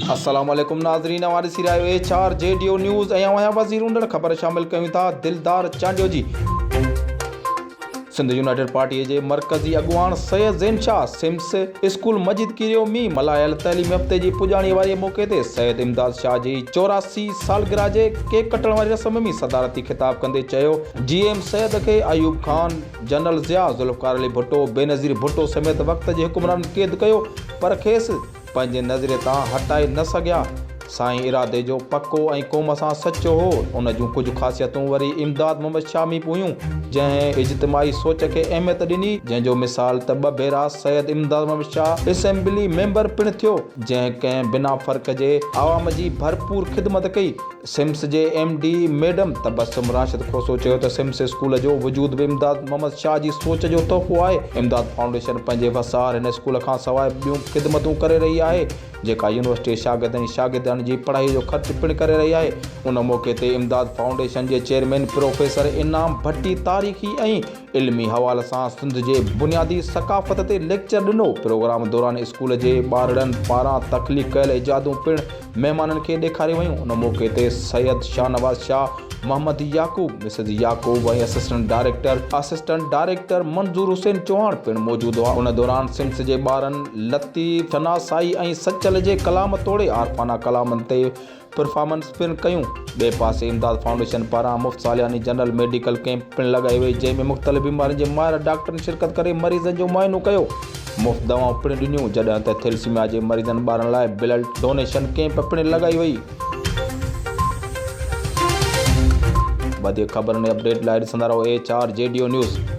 अस्सलाम वालेकुम नाज़रीन, हमारी सिरायो HR JDO न्यूज़ ऐं वज़ीर उंडड़ ख़बर शामिल कयूं था। दिलदार चांडियो जी सिंध यूनाइटेड पार्टी जे मरकज़ी अॻुवान सैयद ज़ैन शाह सिम्स स्कूल मस्जिद किरियो में मल्हायल तइलीमी हफ़्ते जी पुॼाणीअ वारे मौक़े ते सैयद इमदाद शाह जी 84 सालगिरह जे केक कटण वारी रस्म में सदारती ख़िताब कंदे चयो, GM सैयद खे अयूब खान, जनरल ज़िया, ज़ुल्फ़िकार अली भुट्टो, बेनज़ीर भुट्टो समेत वक़्त जे हुक्मरान क़ैद कयो, पर खेसि पंहिंजे नज़रे तां हटाए न सघिया। साईं इरादे जो पको ऐं क़ौम सां सचो हो। उन जूं कुझु ख़ासियतूं वरी इमदाद मोहम्मद शाह में हुयूं, जंहिं इज्तिमाही सोच खे अहमियत ॾिनी, जंहिंजो मिसाल त 2 भेरा सैयद इमदाद मोहम्मद शाह असेंबली मेंबर पिणु थियो, जंहिं कंहिं बिना फ़र्क़ जे आवाम जी भरपूर ख़िदमत कई। सिम्स जे MD मैडम तबस्सुम राशिद खोसो चयो त सिम्स स्कूल जो वजूद बि इमदाद मोहम्मद शाह जी सोच जो तोहफ़ो आहे। इमदाद फाउंडेशन पंहिंजे वसार हिन स्कूल खां सवाइ ॿियूं ख़िदमतूं करे रही आहे, जेका यूनिवर्सिटी शागिर्दनि शागिर्दनि जी पढ़ाई जो ख़र्च पिणु करे रही आहे। उन मौक़े ते इमदाद फाउंडेशन जे चेयरमैन प्रोफेसर इनाम भट्टी तारीख़ी ऐं इल्मी हवाले सां सिंध जे बुनियादी सक़ाफ़त ते लेक्चर ॾिनो। प्रोग्राम दौरान स्कूल जे ॿारनि पारां तख़लीक़ कयल इजादूं पिणु महिमाननि खे ॾेखारियूं वयूं। उन मौक़े ते सैयद शाहनवाज़ शाह, मोहम्मद याकूब, मिसिस याकूब ऐं असिस्टेंट डायरेक्टर मंजूर हुसैन चौहान पिणु मौजूदु हुआ। उन दौरान सिम्स जे ॿारनि लतीफ़ शनासाई ऐं सचल जे कलाम तोड़े आरफाना कलामनि ते परफॉर्मेंस पिणु कयूं। ॿिए पासे इमदाद फाउंडेशन पारां मुफ़्त सालियानी जनरल मेडिकल कैंप पिणु लॻाई वई, जंहिं में मुख़्तलिफ़ बीमारियुनि जे माहिर डॉक्टरनि शिरकत करे मरीज़नि जो मुआइनो कयो। मुफ़्त दवाऊं पिणु ॾिनियूं, जॾहिं त थैलेसीमिया जे मरीज़नि ॿारनि लाइ ब्लड डोनेशन कैंप पिणु लॻाई वई। वधीक ख़बरनि ऐं अपडेट लाइ ॾिसंदा रहो HR JDO न्यूज़।